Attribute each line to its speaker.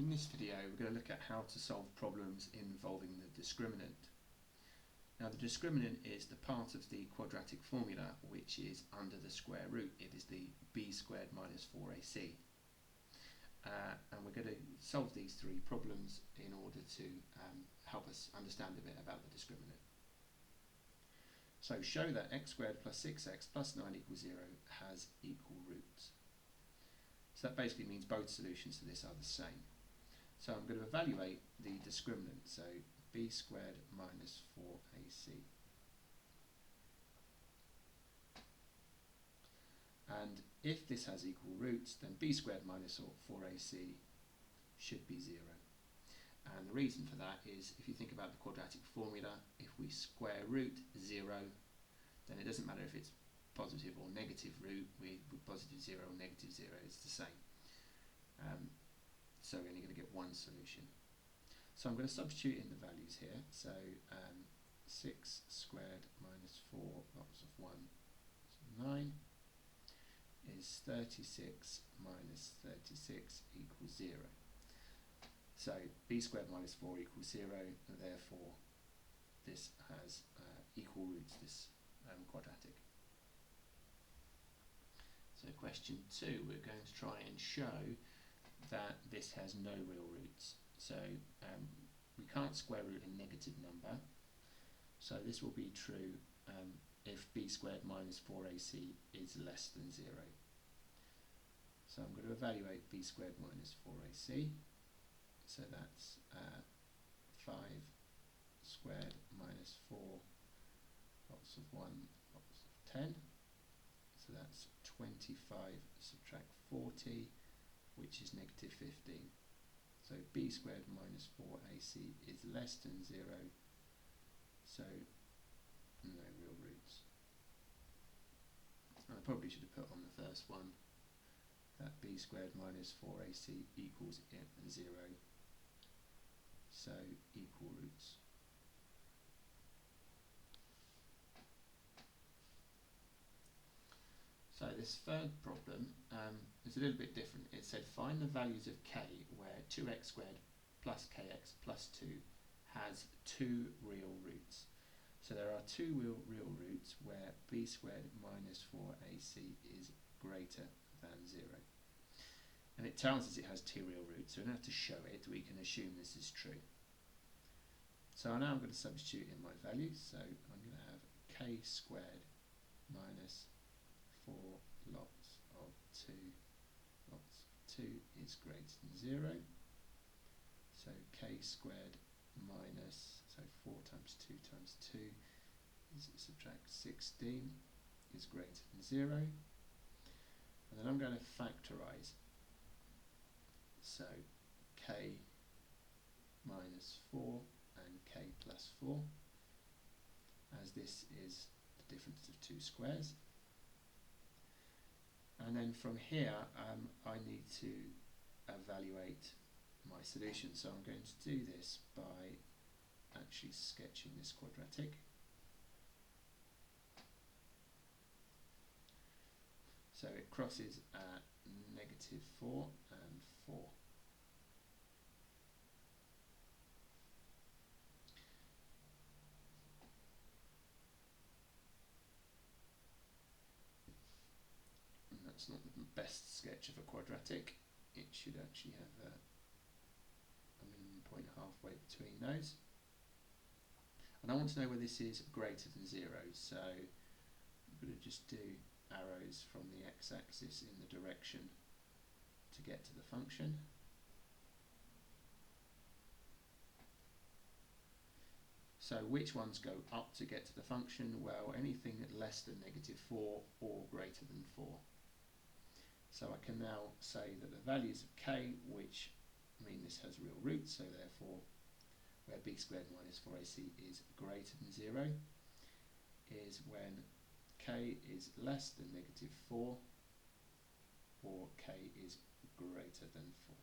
Speaker 1: In this video we're going to look at how to solve problems involving the discriminant. Now the discriminant is the part of the quadratic formula which is under the square root. It is the b squared minus 4ac. And we're going to solve these three problems in order to help us understand a bit about the discriminant. So show that x squared plus 6x plus 9 equals 0 has equal roots. So that basically means both solutions to this are the same. So I'm going to evaluate the discriminant, so b squared minus 4ac. And if this has equal roots, then b squared minus 4ac should be 0. And the reason for that is, if you think about the quadratic formula, if we square root 0, then it doesn't matter if it's positive or negative root, with positive 0 or negative 0, it's the same. So we're only going to get one solution. So I'm going to substitute in the values here. So 6 squared minus 4 lots of 1 is 9 is 36 minus 36 equals 0. So b squared minus 4 equals 0, and therefore this has equal roots, this quadratic. So question 2, we're going to try and show that this has no real roots. So we can't square root a negative number, so this will be true if b squared minus 4ac is less than 0. So I'm going to evaluate b squared minus 4ac. So that's 5 squared minus 4 lots of 1 lots of 10. So that's 25 subtract 40, which is negative 15. So b squared minus 4ac is less than 0, so no real roots. And I probably should have put on the first one that b squared minus 4ac equals 0, so equal roots. So this third problem is a little bit different. It said find the values of k where 2x squared plus kx plus 2 has 2 real roots. So there are 2 real roots where b squared minus 4ac is greater than 0. And it tells us it has 2 real roots, so we don't have to show it, we can assume this is true. So now I'm going to substitute in my values, so I'm going to have k squared minus 4 lots of 2 lots of 2 is greater than 0. So k squared minus, so 4 times 2 times 2 is subtract 16 is greater than 0. And then I'm going to factorise. So k minus 4 and k plus 4, as this is the difference of 2 squares. And then from here I need to evaluate my solution, so I'm going to do this by actually sketching this quadratic. So it crosses at negative 4 and 4. That's not the best sketch of a quadratic. It should actually have a minimum point halfway between those. And I want to know where this is greater than 0, so I'm going to just do arrows from the x-axis in the direction to get to the function. So which ones go up to get to the function? Well, anything less than negative 4 or greater than 4. So I can now say that the values of k, which mean this has real roots, so therefore where b squared minus 4ac is greater than 0, is when k is less than negative 4 or k is greater than 4.